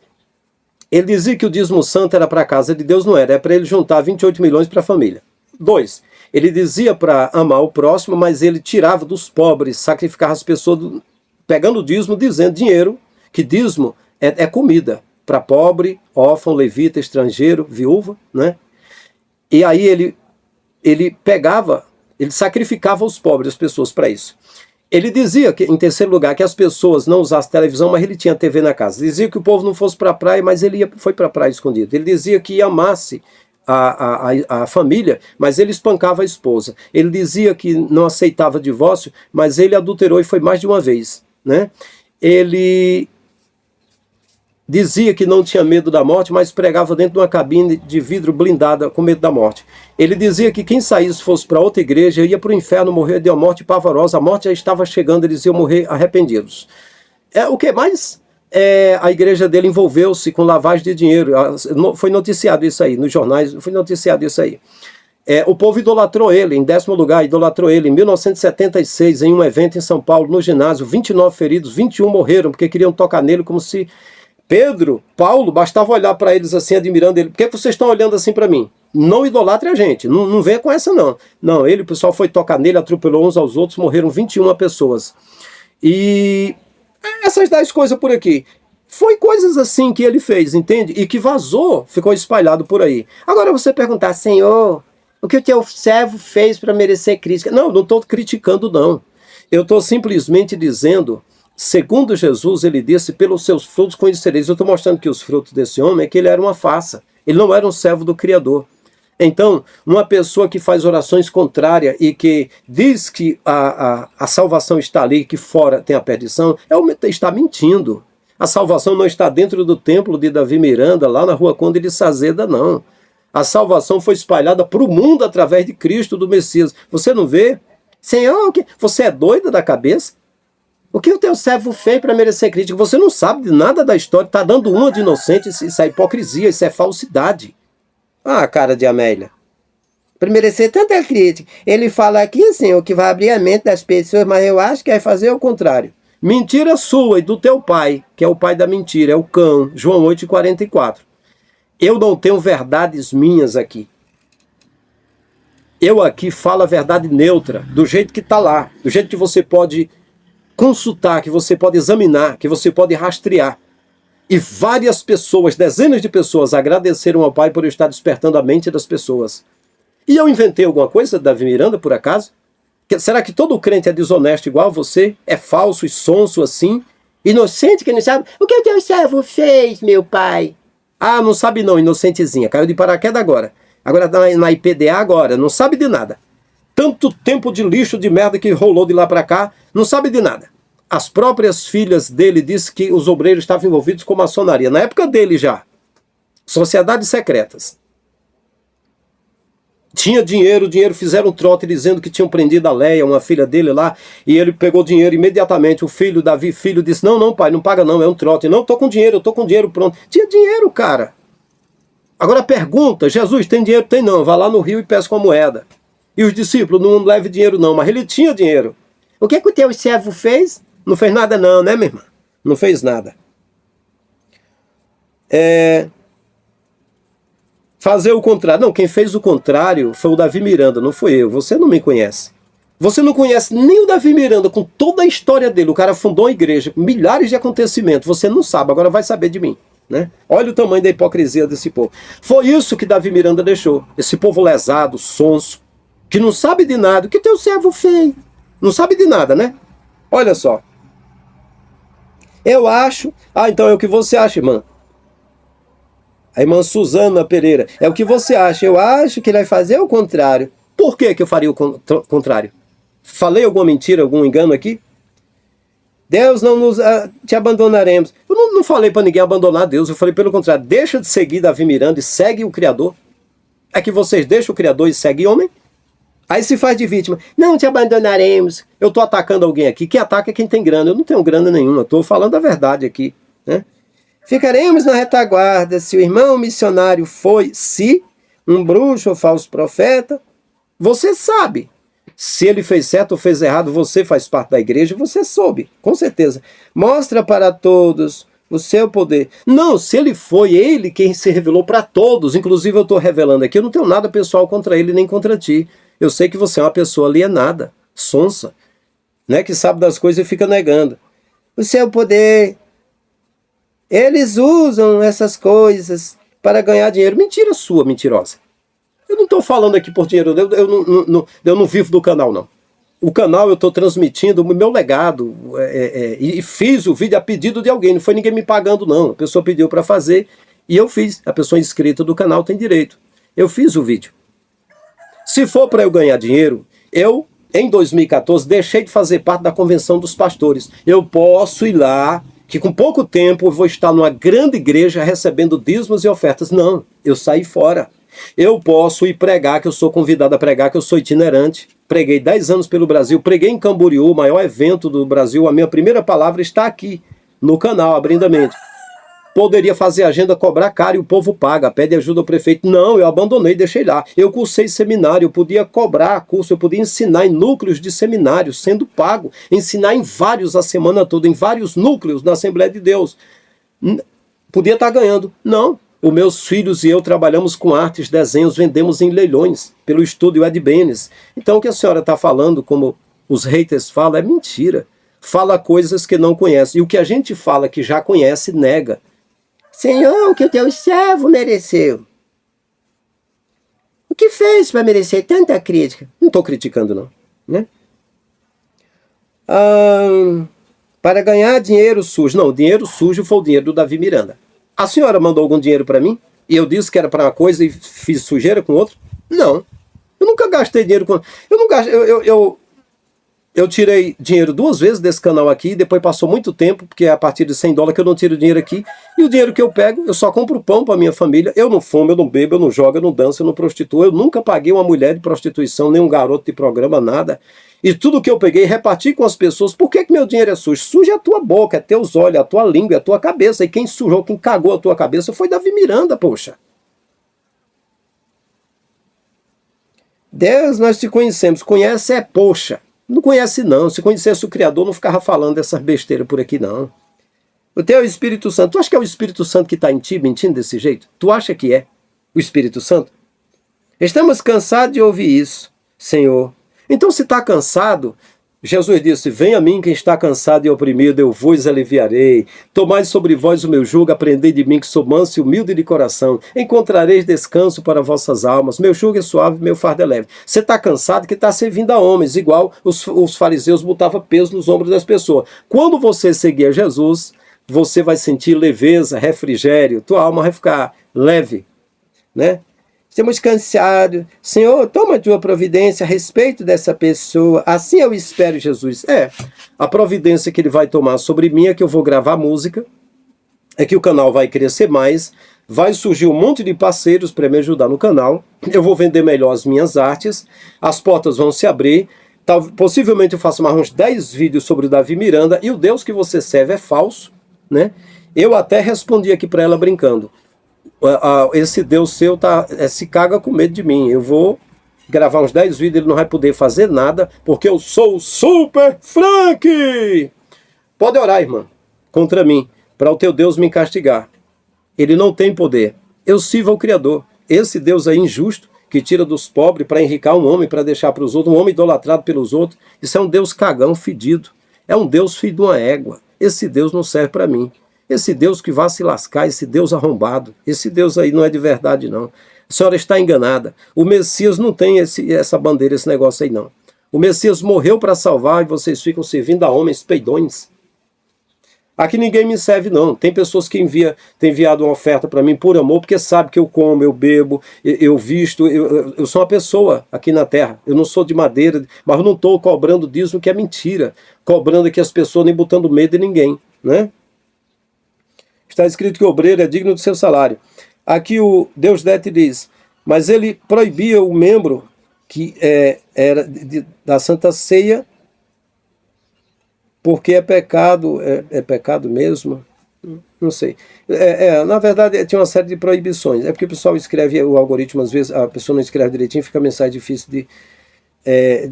ele dizia que o dízimo santo era para a casa de Deus, não era. É para ele juntar 28 milhões para a família. 2, ele dizia para amar o próximo, mas ele tirava dos pobres, sacrificava as pessoas, pegando o dízimo, dizendo dinheiro, que dízimo é comida para pobre, órfão, levita, estrangeiro, viúva, né? E aí ele sacrificava os pobres, as pessoas, para isso. Ele dizia, que, em terceiro lugar, que as pessoas não usassem televisão, mas ele tinha TV na casa. Dizia que o povo não fosse para a praia, mas ele foi para a praia escondido. Ele dizia que amasse a família, mas ele espancava a esposa. Ele dizia que não aceitava divórcio, mas ele adulterou e foi mais de uma vez, né? Ele dizia que não tinha medo da morte, mas pregava dentro de uma cabine de vidro blindada com medo da morte. Ele dizia que quem saísse fosse para outra igreja ia para o inferno morrer de uma morte pavorosa. A morte já estava chegando, eles iam morrer arrependidos. O que mais? A igreja dele envolveu-se com lavagem de dinheiro. Foi noticiado isso aí, nos jornais, foi noticiado isso aí. O povo idolatrou ele, em 10º lugar, idolatrou ele. Em 1976, em um evento em São Paulo, no ginásio, 29 feridos, 21 morreram, porque queriam tocar nele como se... Paulo, bastava olhar para eles assim, admirando ele. Por que vocês estão olhando assim para mim? Não idolatre a gente, não venha com essa não. Não, o pessoal foi tocar nele, atropelou uns aos outros, morreram 21 pessoas. E essas 10 coisas por aqui. Foi coisas assim que ele fez, entende? E que vazou, ficou espalhado por aí. Agora você perguntar, Senhor, o que o teu servo fez para merecer crítica? Não estou criticando não. Eu estou simplesmente dizendo... Segundo Jesus, ele disse, pelos seus frutos conhecereis. Eu estou mostrando que os frutos desse homem é que ele era uma farsa. Ele não era um servo do Criador. Então, uma pessoa que faz orações contrárias e que diz que a salvação está ali, que fora tem a perdição, está mentindo. A salvação não está dentro do templo de Davi Miranda, lá na Rua Conde de Sazeda, não. A salvação foi espalhada para o mundo através de Cristo, do Messias. Você não vê? Senhor, você é doida da cabeça? O que o teu servo fez para merecer crítica? Você não sabe de nada da história, está dando uma de inocente, isso é hipocrisia, isso é falsidade. Ah, cara de Amélia. Para merecer tanta crítica. Ele fala aqui, Senhor, que vai abrir a mente das pessoas, mas eu acho que vai fazer o contrário. Mentira sua e do teu pai, que é o pai da mentira, é o cão, João 8,44. Eu não tenho verdades minhas aqui. Eu aqui falo a verdade neutra, do jeito que está lá, do jeito que você pode... consultar, que você pode examinar, que você pode rastrear. E várias pessoas, dezenas de pessoas, agradeceram ao Pai por eu estar despertando a mente das pessoas. E eu inventei alguma coisa, Davi Miranda, por acaso? Será que todo crente é desonesto igual a você? É falso e sonso assim? Inocente que não sabe? O que o teu servo fez, meu pai? Ah, não sabe não, inocentezinha. Caiu de paraquedas agora. Agora na IPDA agora, não sabe de nada. Tanto tempo de lixo, de merda que rolou de lá para cá, não sabe de nada. As próprias filhas dele disse que os obreiros estavam envolvidos com maçonaria. Na época dele já. Sociedades secretas. Tinha dinheiro, fizeram um trote dizendo que tinham prendido a Leia, uma filha dele lá, e ele pegou dinheiro imediatamente. O filho, Davi, filho, disse, não, pai, não paga não, é um trote. Não, eu tô com dinheiro, pronto. Tinha dinheiro, cara. Agora pergunta, Jesus, tem dinheiro? Tem não, vá lá no rio e pesca uma moeda. E os discípulos, não leve dinheiro não, mas ele tinha dinheiro. O que o teu servo fez? Não fez nada não, né, minha irmã? Não fez nada. Fazer o contrário. Não, quem fez o contrário foi o Davi Miranda, não foi eu. Você não me conhece. Você não conhece nem o Davi Miranda com toda a história dele. O cara fundou uma igreja, milhares de acontecimentos. Você não sabe, agora vai saber de mim. Né? Olha o tamanho da hipocrisia desse povo. Foi isso que Davi Miranda deixou. Esse povo lesado, sonso, que não sabe de nada. O que teu servo fez? Não sabe de nada, né? Olha só. Eu acho... então é o que você acha, irmã. A irmã Suzana Pereira. É o que você acha. Eu acho que ele vai fazer o contrário. Por que eu faria o contrário? Falei alguma mentira, algum engano aqui? Deus não nos... te abandonaremos. Eu não falei para ninguém abandonar Deus. Eu falei pelo contrário. Deixa de seguir Davi Miranda e segue o Criador. É que vocês deixam o Criador e seguem homem? Aí se faz de vítima. Não te abandonaremos. Eu estou atacando alguém aqui. Quem ataca é quem tem grana. Eu não tenho grana nenhuma. Estou falando a verdade aqui. Né? Ficaremos na retaguarda se o irmão missionário foi, se um bruxo ou falso profeta. Você sabe. Se ele fez certo ou fez errado, você faz parte da igreja, você soube, com certeza. Mostra para todos o seu poder. Não, se ele foi ele quem se revelou para todos, inclusive eu estou revelando aqui, eu não tenho nada pessoal contra ele nem contra ti. Eu sei que você é uma pessoa alienada, sonsa, né, que sabe das coisas e fica negando. O seu poder... Eles usam essas coisas para ganhar dinheiro. Mentira sua, mentirosa. Eu não estou falando aqui por dinheiro, eu não vivo do canal, não. O canal eu estou transmitindo o meu legado, e fiz o vídeo a pedido de alguém, não foi ninguém me pagando, não. A pessoa pediu para fazer e eu fiz. A pessoa inscrita do canal tem direito. Eu fiz o vídeo. Se for para eu ganhar dinheiro, eu, em 2014, deixei de fazer parte da Convenção dos Pastores. Eu posso ir lá... que com pouco tempo eu vou estar numa grande igreja recebendo dízimos e ofertas. Não, eu saí fora. Eu posso ir pregar, que eu sou convidado a pregar, que eu sou itinerante. Preguei 10 anos pelo Brasil, preguei em Camboriú, o maior evento do Brasil. A minha primeira palavra está aqui, no canal, abrindo a mente. Poderia fazer agenda, cobrar caro e o povo paga, pede ajuda ao prefeito. Não, eu abandonei, deixei lá. Eu cursei seminário, eu podia cobrar curso, eu podia ensinar em núcleos de seminário, sendo pago. Ensinar em vários a semana toda, em vários núcleos na Assembleia de Deus. Podia estar ganhando. Não. Os meus filhos e eu trabalhamos com artes, desenhos, vendemos em leilões, pelo estúdio Ed Benes. Então o que a senhora está falando, como os haters falam, é mentira. Fala coisas que não conhece. E o que a gente fala que já conhece, nega. Senhor, o que o teu servo mereceu? O que fez para merecer tanta crítica? Não estou criticando, não. Né? Para ganhar dinheiro sujo. Não, o dinheiro sujo foi o dinheiro do Davi Miranda. A senhora mandou algum dinheiro para mim? E eu disse que era para uma coisa e fiz sujeira com outra? Não. Eu nunca gastei dinheiro com... Eu não gastei... Eu tirei dinheiro 2 vezes desse canal aqui, depois passou muito tempo, porque é a partir de $100 que eu não tiro dinheiro aqui, e o dinheiro que eu pego, eu só compro pão para minha família, eu não fumo, eu não bebo, eu não jogo, eu não danço, eu não prostituo, eu nunca paguei uma mulher de prostituição, nem um garoto de programa, nada, e tudo que eu peguei, reparti com as pessoas. Por que meu dinheiro é sujo? Sujo é a tua boca, é teus olhos, é a tua língua, é a tua cabeça, e quem sujou, quem cagou a tua cabeça foi Davi Miranda, poxa. Deus, nós te conhecemos, conhece é poxa. Não conhece não, se conhecesse o Criador não ficava falando dessas besteiras por aqui não. O teu Espírito Santo, tu acha que é o Espírito Santo que está em ti mentindo desse jeito? Tu acha que é o Espírito Santo? Estamos cansados de ouvir isso, Senhor. Então se está cansado, Jesus disse, vem a mim quem está cansado e oprimido, eu vos aliviarei. Tomai sobre vós o meu jugo, aprendei de mim que sou manso e humilde de coração. Encontrareis descanso para vossas almas. Meu jugo é suave, meu fardo é leve. Você está cansado que está servindo a homens, igual os fariseus botavam peso nos ombros das pessoas. Quando você seguir a Jesus, você vai sentir leveza, refrigério, tua alma vai ficar leve, né? Estamos cansados. Senhor, toma a tua providência a respeito dessa pessoa. Assim eu espero, Jesus. A providência que ele vai tomar sobre mim é que eu vou gravar música, é que o canal vai crescer mais, vai surgir um monte de parceiros para me ajudar no canal, eu vou vender melhor as minhas artes, as portas vão se abrir, possivelmente eu faço mais uns 10 vídeos sobre o Davi Miranda, e o Deus que você serve é falso, né? Eu até respondi aqui para ela brincando, esse Deus seu se caga com medo de mim, eu vou gravar uns 10 vídeos, ele não vai poder fazer nada, porque eu sou o Super Frank! Pode orar, irmã, contra mim, para o teu Deus me castigar. Ele não tem poder. Eu sirvo ao Criador. Esse Deus aí injusto, que tira dos pobres para enricar um homem, para deixar para os outros, um homem idolatrado pelos outros, isso é um Deus cagão, fedido. É um Deus filho de uma égua. Esse Deus não serve para mim. Esse Deus que vai se lascar, esse Deus arrombado, esse Deus aí não é de verdade, não. A senhora está enganada. O Messias não tem essa bandeira, esse negócio aí, não. O Messias morreu para salvar e vocês ficam servindo a homens peidões. Aqui ninguém me serve, não. Tem pessoas que têm enviado uma oferta para mim por amor, porque sabe que eu como, eu bebo, eu visto, eu sou uma pessoa aqui na terra. Eu não sou de madeira, mas eu não estou cobrando dízimo, que é mentira. Cobrando aqui as pessoas, nem botando medo em ninguém, né? Está escrito que o obreiro é digno do seu salário. Aqui o Deusdete diz, mas ele proibia o membro que era da Santa Ceia, porque é pecado, é pecado mesmo? Não sei. Na verdade, tinha uma série de proibições. É porque o pessoal escreve o algoritmo, às vezes a pessoa não escreve direitinho, fica a mensagem difícil de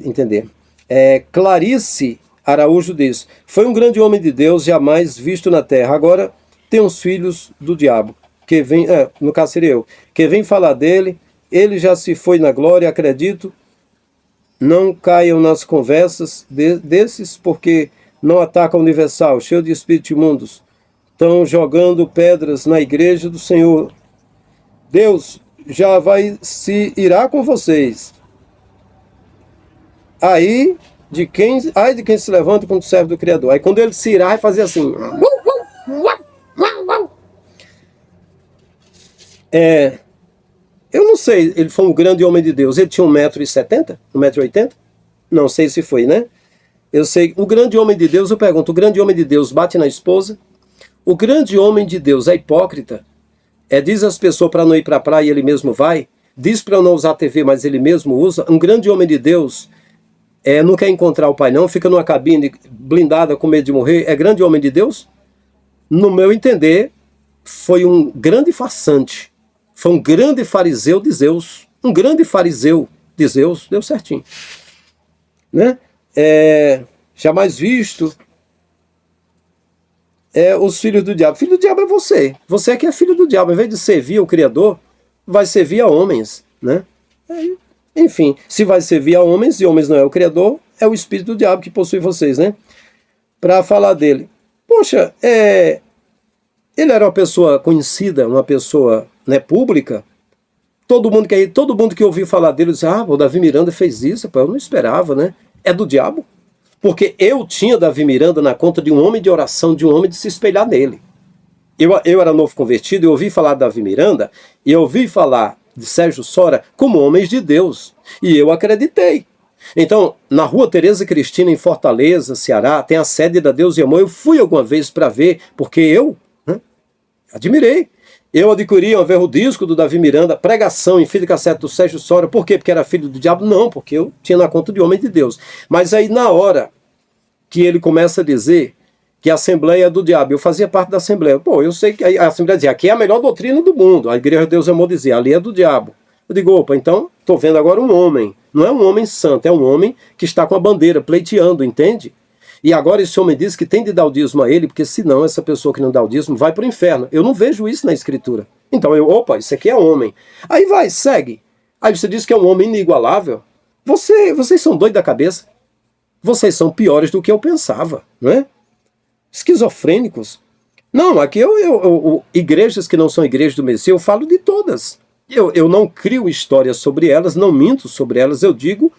entender. Clarice Araújo diz, foi um grande homem de Deus, jamais visto na terra. Agora tem uns filhos do diabo, que vem, no caso seria eu, que vem falar dele, ele já se foi na glória, acredito, não caiam nas conversas desses, porque não ataca a Universal, cheio de espíritos imundos. Estão jogando pedras na igreja do Senhor. Deus já se irá com vocês. Ai de quem se levanta quando serve do Criador. Aí quando ele se irá, vai fazer assim. Eu não sei, ele foi um grande homem de Deus. Ele tinha 1,70 m, 1,80 m? Não sei se foi, né? Eu sei, o grande homem de Deus, eu pergunto, o grande homem de Deus bate na esposa? O grande homem de Deus é hipócrita? Diz às pessoas para não ir para a praia e ele mesmo vai? Diz para não usar a TV, mas ele mesmo usa? Um grande homem de Deus não quer encontrar o pai não, fica numa cabine blindada com medo de morrer? É grande homem de Deus? No meu entender, foi um grande farsante. Foi um grande fariseu de Zeus. Um grande fariseu de Zeus, deu certinho. Né? Jamais visto os filhos do diabo. Filho do diabo é você. Você que é filho do diabo. Em vez de servir o Criador, vai servir a homens, né? Enfim, se vai servir a homens e homens não é o Criador, é o espírito do diabo que possui vocês, né? Para falar dele. Poxa, ele era uma pessoa conhecida, uma pessoa, né, pública. Todo mundo que ouviu falar dele disse, o Davi Miranda fez isso. Pô, eu não esperava, né? É do diabo. Porque eu tinha Davi Miranda na conta de um homem de oração, de um homem de se espelhar nele. Eu era novo convertido, eu ouvi falar de Davi Miranda, e eu ouvi falar de Sérgio Sora como homens de Deus. E eu acreditei. Então, na Rua Tereza Cristina, em Fortaleza, Ceará, tem a sede da Deus e Amor. Eu fui alguma vez para ver, porque eu admirei. Eu adquiri uma vez o disco do Davi Miranda, pregação em fita cassete do Sérgio Sora. Por quê? Porque era filho do diabo? Não, porque eu tinha na conta de homem de Deus. Mas aí na hora que ele começa a dizer que a Assembleia é do diabo, eu fazia parte da Assembleia. Pô, eu sei que a Assembleia dizia, aqui é a melhor doutrina do mundo. A Igreja de Deus e Amor dizia, ali é do diabo. Eu digo, opa, então estou vendo agora um homem. Não é um homem santo, é um homem que está com a bandeira, pleiteando, entende? E agora esse homem diz que tem de dar o dízimo a ele, porque senão essa pessoa que não dá o dízimo vai para o inferno. Eu não vejo isso na Escritura. Então opa, isso aqui é homem. Aí vai, segue. Aí você diz que é um homem inigualável. Vocês são doidos da cabeça. Vocês são piores do que eu pensava, não é? Esquizofrênicos. Não, aqui igrejas que não são igrejas do Messias, eu falo de todas. Eu não crio histórias sobre elas, não minto sobre elas, eu digo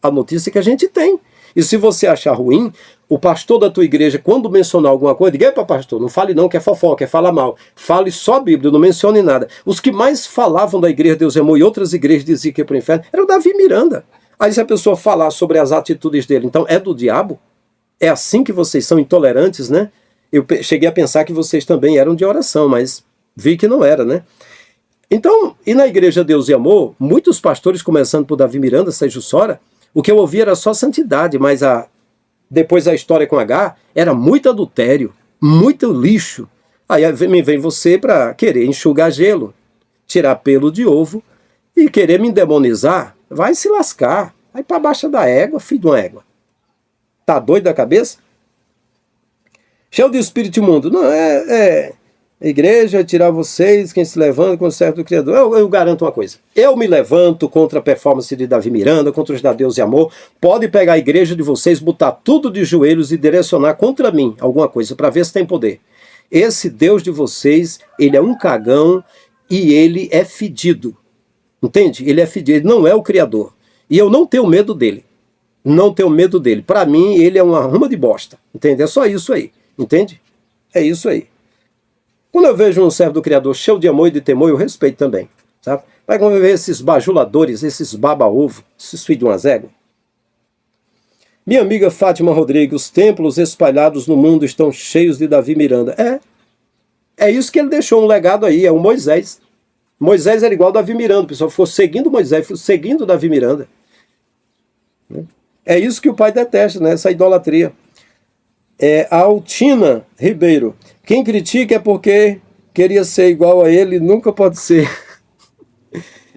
a notícia que a gente tem. E se você achar ruim, o pastor da tua igreja, quando mencionar alguma coisa, diga, epa pastor, não fale não, que é fofoca, é falar mal. Fale só a Bíblia, não mencione nada. Os que mais falavam da igreja de Deus e Amor e outras igrejas diziam que ia para o inferno, era o Davi Miranda. Aí se a pessoa falar sobre as atitudes dele, então é do diabo? É assim que vocês são intolerantes, né? Eu cheguei a pensar que vocês também eram de oração, mas vi que não era, né? Então, e na Igreja Deus e Amor, muitos pastores, começando por Davi Miranda, Sérgio Sora, o que eu ouvia era só santidade, mas depois a história com H era muito adultério, muito lixo. Aí me vem você para querer enxugar gelo, tirar pelo de ovo e querer me endemonizar. Vai se lascar. Vai para baixo da égua, filho de uma égua. Tá doido da cabeça? Cheio de espírito imundo. Não, a igreja tirar vocês, quem se levanta com o servo do Criador. Eu garanto uma coisa. Eu me levanto contra a performance de Davi Miranda, contra os da Deus e Amor. Pode pegar a igreja de vocês, botar tudo de joelhos e direcionar contra mim alguma coisa, para ver se tem poder. Esse Deus de vocês, ele é um cagão e ele é fedido. Entende? Ele é fedido, ele não é o Criador. E eu não tenho medo dele. Não tenho medo dele. Para mim, ele é uma ruma de bosta. Entende? É só isso aí. Entende? É isso aí. Quando eu vejo um servo do Criador cheio de amor e de temor, eu respeito também. Sabe? Mas quando eu vejo esses bajuladores, esses baba-ovo, esses filhos de umas éguas. Minha amiga Fátima Rodrigues, os templos espalhados no mundo estão cheios de Davi Miranda. É isso que ele deixou um legado aí, é o Moisés. Moisés era igual a Davi Miranda, o pessoal ficou seguindo Moisés, ficou seguindo Davi Miranda. É isso que o pai detesta, né? Essa idolatria. A Altina Ribeiro. Quem critica é porque queria ser igual a ele, nunca pode ser.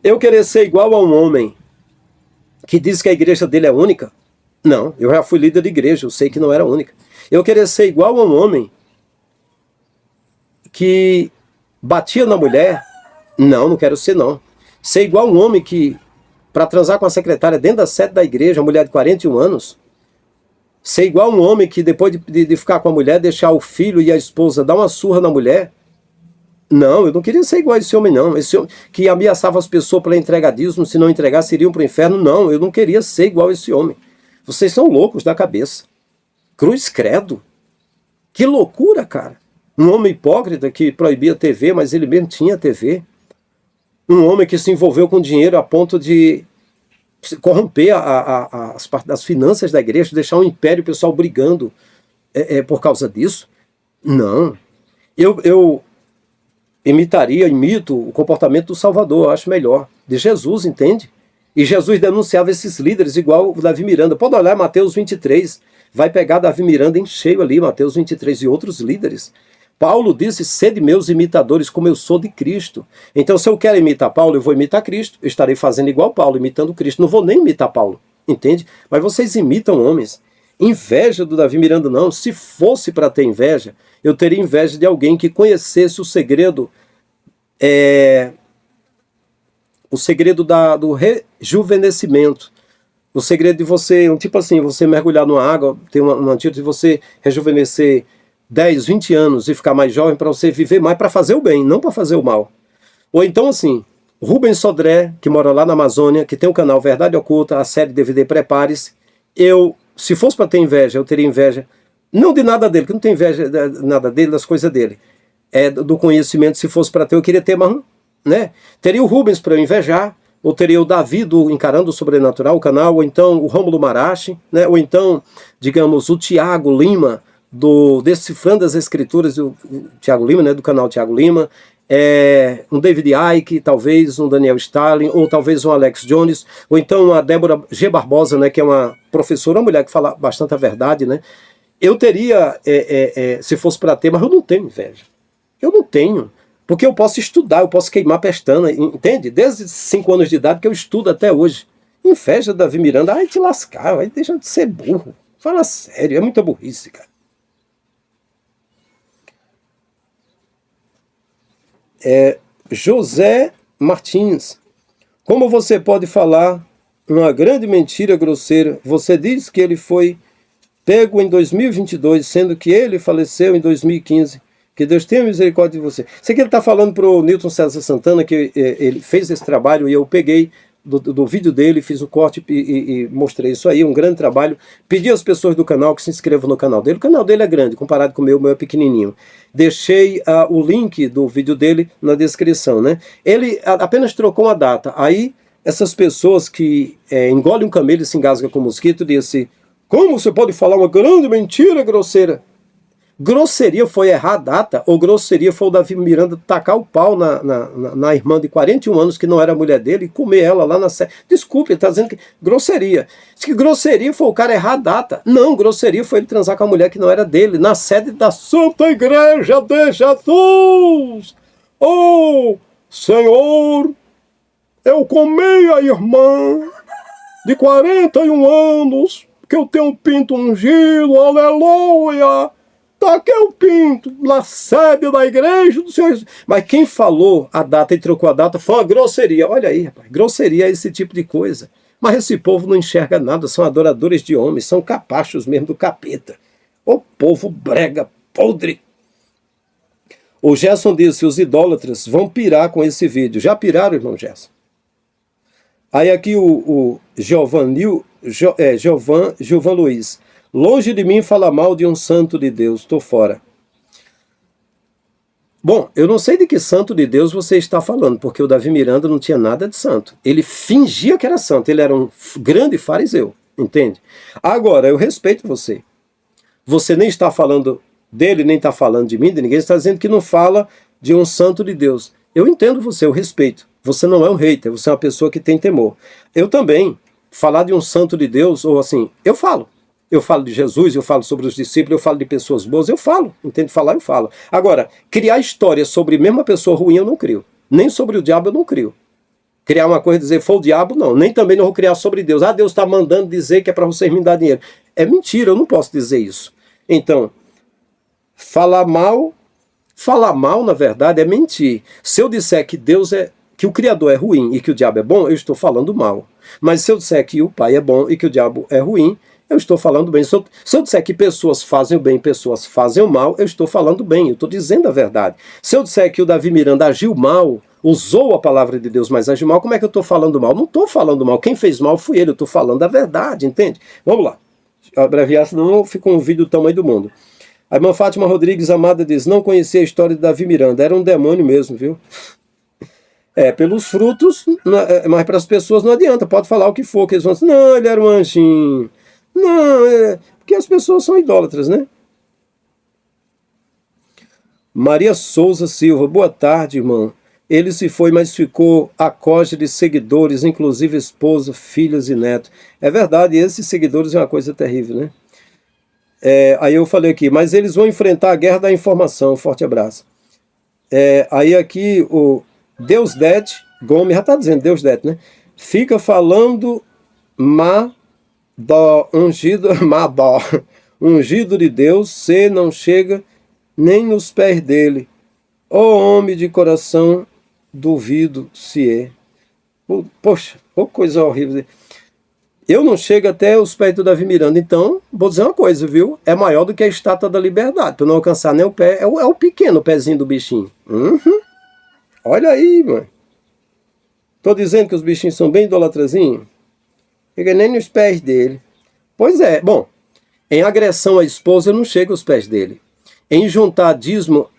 Eu querer ser igual a um homem que diz que a igreja dele é única? Não, eu já fui líder de igreja, eu sei que não era única. Eu querer ser igual a um homem que batia na mulher? Não quero ser não. Ser igual a um homem que, para transar com a secretária dentro da sede da igreja, uma mulher de 41 anos, ser igual a um homem que depois de ficar com a mulher, deixar o filho e a esposa dar uma surra na mulher? Não, eu não queria ser igual a esse homem não. Esse homem que ameaçava as pessoas pelo entregadismo, se não entregasse iriam para o inferno. Não, eu não queria ser igual a esse homem. Vocês são loucos da cabeça. Cruz credo. Que loucura, cara. Um homem hipócrita que proibia a TV, mas ele mesmo tinha TV. Um homem que se envolveu com dinheiro a ponto de corromper as finanças da igreja, deixar um império, o pessoal brigando por causa disso. Não. Eu imito o comportamento do Salvador, eu acho melhor. De Jesus, entende? E Jesus denunciava esses líderes igual o Davi Miranda. Pode olhar Mateus 23, vai pegar Davi Miranda em cheio ali, Mateus 23 e outros líderes. Paulo disse, sede meus imitadores como eu sou de Cristo. Então se eu quero imitar Paulo, eu vou imitar Cristo. Eu estarei fazendo igual Paulo, imitando Cristo. Não vou nem imitar Paulo, entende? Mas vocês imitam homens. Inveja do Davi Miranda não. Se fosse para ter inveja, eu teria inveja de alguém que conhecesse o segredo do rejuvenescimento. O segredo de você, tipo assim, você mergulhar numa água, tem um antídoto de você rejuvenescer 10, 20 anos e ficar mais jovem para você viver mais para fazer o bem, não para fazer o mal. Ou então assim, Rubens Sodré, que mora lá na Amazônia, que tem o canal Verdade Oculta, a série DVD Prepare-se. Se fosse para ter inveja, eu teria inveja, não de nada dele, que não tem inveja de nada dele, das coisas dele. Do conhecimento, se fosse para ter, eu queria ter mais, né? Teria o Rubens para eu invejar, ou teria o Davi do Encarando o Sobrenatural, o canal, ou então o Rômulo Marache, né? Ou então, digamos, o Tiago Lima, do Decifrando as Escrituras, o Tiago Lima, né, do canal Tiago Lima, um David Icke, talvez um Daniel Stalin, ou talvez um Alex Jones, ou então a Débora G. Barbosa, né, que é uma professora, uma mulher que fala bastante a verdade, né? Eu teria, se fosse para ter, mas eu não tenho inveja. Eu não tenho, porque eu posso estudar, eu posso queimar pestana, entende? Desde 5 anos de idade que eu estudo até hoje. Inveja Davi Miranda, ai te lascar, vai deixar de ser burro. Fala sério, é muita burrice, cara. José Martins, como você pode falar uma grande mentira grosseira? Você diz que ele foi pego em 2022, sendo que ele faleceu em 2015. Que Deus tenha misericórdia de você. Sei que ele está falando para o Newton César Santana, que ele fez esse trabalho e eu peguei do vídeo dele, fiz o corte e mostrei isso aí, um grande trabalho. Pedi às pessoas do canal que se inscrevam no canal dele. O canal dele é grande, comparado com o meu é pequenininho. Deixei o link do vídeo dele na descrição, né? Ele apenas trocou uma data. Aí, essas pessoas que engolem um camelo e se engasgam com mosquito, disse, como você pode falar uma grande mentira grosseira? Grosseria foi errar a data, ou grosseria foi o Davi Miranda tacar o pau na irmã de 41 anos, que não era mulher dele, e comer ela lá na sede. Desculpe, ele está dizendo que grosseria. Diz que grosseria foi o cara errar a data. Não, grosseria foi ele transar com a mulher que não era dele, na sede da Santa Igreja de Jesus. Oh, Senhor, eu comi a irmã de 41 anos, que eu tenho um pinto ungido, aleluia. Taquei o pinto na sede da igreja do Senhor Jesus. Mas quem falou a data e trocou a data foi uma grosseria. Olha aí, rapaz, grosseria é esse tipo de coisa. Mas esse povo não enxerga nada, são adoradores de homens, são capachos mesmo do capeta. O povo brega, podre. O Gerson disse, os idólatras vão pirar com esse vídeo. Já piraram, irmão Gerson? Aí aqui o Giovan Luiz. Longe de mim falar mal de um santo de Deus, estou fora. Bom, eu não sei de que santo de Deus você está falando, porque o Davi Miranda não tinha nada de santo. Ele fingia que era santo, ele era um grande fariseu, entende? Agora, eu respeito você. Você nem está falando dele, nem está falando de mim, de ninguém, está dizendo que não fala de um santo de Deus. Eu entendo você, eu respeito. Você não é um hater, você é uma pessoa que tem temor. Eu também, falar de um santo de Deus, ou assim, eu falo. Eu falo de Jesus, eu falo sobre os discípulos, eu falo de pessoas boas, eu falo. Entende? Falar, eu falo. Agora, criar história sobre mesmo uma pessoa ruim, eu não crio. Nem sobre o diabo, eu não crio. Criar uma coisa e dizer, foi o diabo, não. Nem também não vou criar sobre Deus. Ah, Deus está mandando dizer que é para vocês me dar dinheiro. É mentira, eu não posso dizer isso. Então, falar mal, na verdade, é mentir. Se eu disser que Deus que o Criador é ruim e que o diabo é bom, eu estou falando mal. Mas se eu disser que o Pai é bom e que o diabo é ruim, eu estou falando bem. Se eu disser que pessoas fazem o bem e pessoas fazem o mal, eu estou falando bem, eu estou dizendo a verdade. Se eu disser que o Davi Miranda agiu mal, usou a palavra de Deus, mas agiu mal, como é que eu estou falando mal? Não estou falando mal. Quem fez mal foi ele, eu estou falando a verdade, entende? Vamos lá. Abreviar, senão fica um vídeo do tamanho do mundo. A irmã Fátima Rodrigues Amada diz, não conhecia a história de Davi Miranda, era um demônio mesmo, viu? Pelos frutos, mas para as pessoas não adianta, pode falar o que for, que eles vão dizer, não, ele era um anjinho. Não, porque as pessoas são idólatras, né? Maria Souza Silva, boa tarde, irmão. Ele se foi, mas ficou a coja de seguidores, inclusive esposa, filhos e netos. É verdade, esses seguidores é uma coisa terrível, né? Aí eu falei aqui, mas eles vão enfrentar a guerra da informação. Forte abraço. Aí aqui o Deusdete Gomes, já está dizendo Deusdete, né? Fica falando ungido de Deus, você não chega nem nos pés dele. Ó homem de coração, duvido se é. Poxa, coisa horrível. Eu não chego até os pés do Davi Miranda, então, vou dizer uma coisa, viu? É maior do que a estátua da liberdade, para não alcançar nem o pé, é o pequeno pezinho do bichinho. Olha aí, mano. Tô dizendo que os bichinhos são bem idolatrazinhos. Chega nem nos pés dele. Pois é, bom, em agressão à esposa eu não chego aos pés dele. Em juntar dízimo,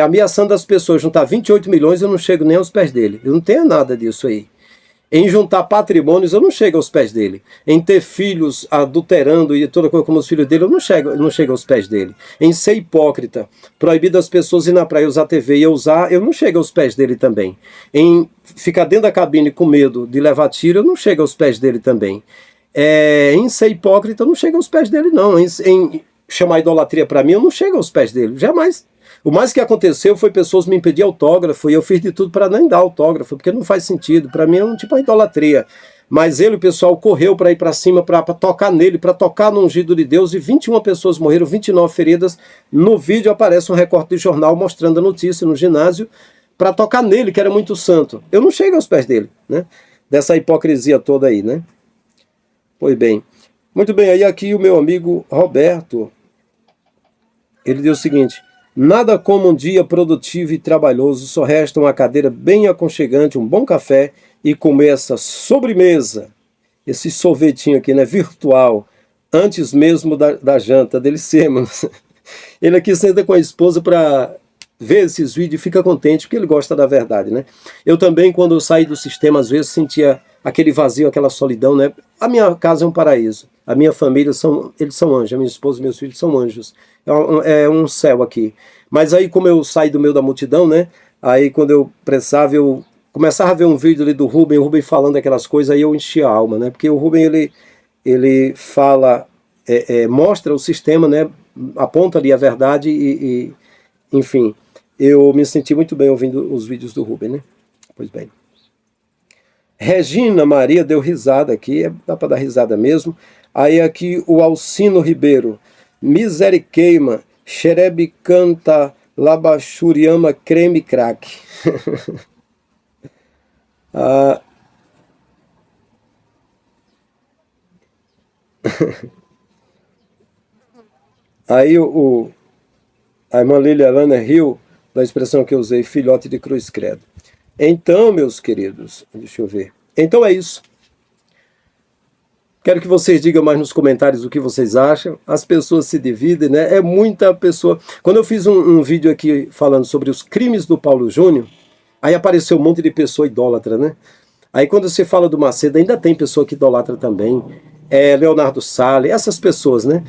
ameaçando as pessoas, juntar 28 milhões, eu não chego nem aos pés dele. Eu não tenho nada disso aí. Em juntar patrimônios, eu não chego aos pés dele. Em ter filhos adulterando e toda coisa como os filhos dele, eu não chego aos pés dele. Em ser hipócrita, proibir das pessoas ir na praia usar TV e eu usar, eu não chego aos pés dele também. Em ficar dentro da cabine com medo de levar tiro, eu não chego aos pés dele também. Em ser hipócrita, eu não chego aos pés dele, não. Em chamar idolatria para mim, eu não chego aos pés dele, jamais. O mais que aconteceu foi pessoas me pedir autógrafo e eu fiz de tudo para nem dar autógrafo, porque não faz sentido. Para mim é um tipo de idolatria. Mas o pessoal correu para ir para cima, para tocar nele, para tocar no ungido de Deus, e 21 pessoas morreram, 29 feridas. No vídeo aparece um recorte de jornal mostrando a notícia no ginásio, para tocar nele, que era muito santo. Eu não chego aos pés dele, né? Dessa hipocrisia toda aí, né? Pois bem. Muito bem, aí aqui o meu amigo Roberto, ele diz o seguinte: nada como um dia produtivo e trabalhoso, só resta uma cadeira bem aconchegante, um bom café e comer essa sobremesa, esse sorvetinho aqui, né, virtual, antes mesmo da janta, delicioso. Ele aqui senta com a esposa para vê esses vídeos e fica contente, porque ele gosta da verdade, né? Eu também, quando eu saí do sistema, às vezes sentia aquele vazio, aquela solidão, né? A minha casa é um paraíso, a minha família, eles são anjos, a minha esposa e meus filhos são anjos, é um céu aqui. Mas aí, como eu saí do meio da multidão, né? Aí, quando eu precisava, eu começava a ver um vídeo ali do Rubem, o Rubem falando aquelas coisas, aí eu enchia a alma, né? Porque o Rubem, ele fala, mostra o sistema, né? Aponta ali a verdade enfim, eu me senti muito bem ouvindo os vídeos do Rubem, né? Pois bem. Regina Maria deu risada aqui, dá para dar risada mesmo. Aí aqui o Alcino Ribeiro, Miseriqueima, Xerebe canta, Labachuriama, creme crack. Aí a irmã Liliana riu da expressão que eu usei, filhote de cruz credo. Então, meus queridos, deixa eu ver. Então é isso. Quero que vocês digam mais nos comentários o que vocês acham. As pessoas se dividem, né? É muita pessoa. Quando eu fiz um vídeo aqui falando sobre os crimes do Paulo Júnior, aí apareceu um monte de pessoa idólatra, né? Aí quando você fala do Macedo, ainda tem pessoa que idolatra também. Leonardo Salles, essas pessoas, né?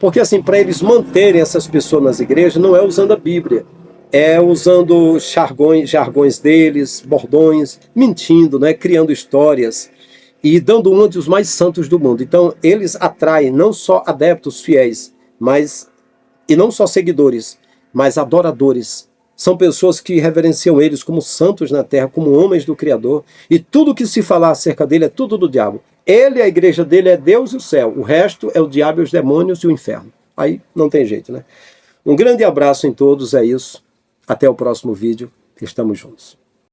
Porque assim, para eles manterem essas pessoas nas igrejas, não é usando a Bíblia, é usando jargões deles, bordões, mentindo, né? Criando histórias e dando um dos mais santos do mundo. Então, eles atraem não só adeptos fiéis, e não só seguidores, mas adoradores. São pessoas que reverenciam eles como santos na terra, como homens do Criador, e tudo que se falar acerca dele é tudo do diabo. Ele, a igreja dele, é Deus e o céu. O resto é o diabo, os demônios e o inferno. Aí não tem jeito, né? Um grande abraço em todos, é isso. Até o próximo vídeo. Estamos juntos.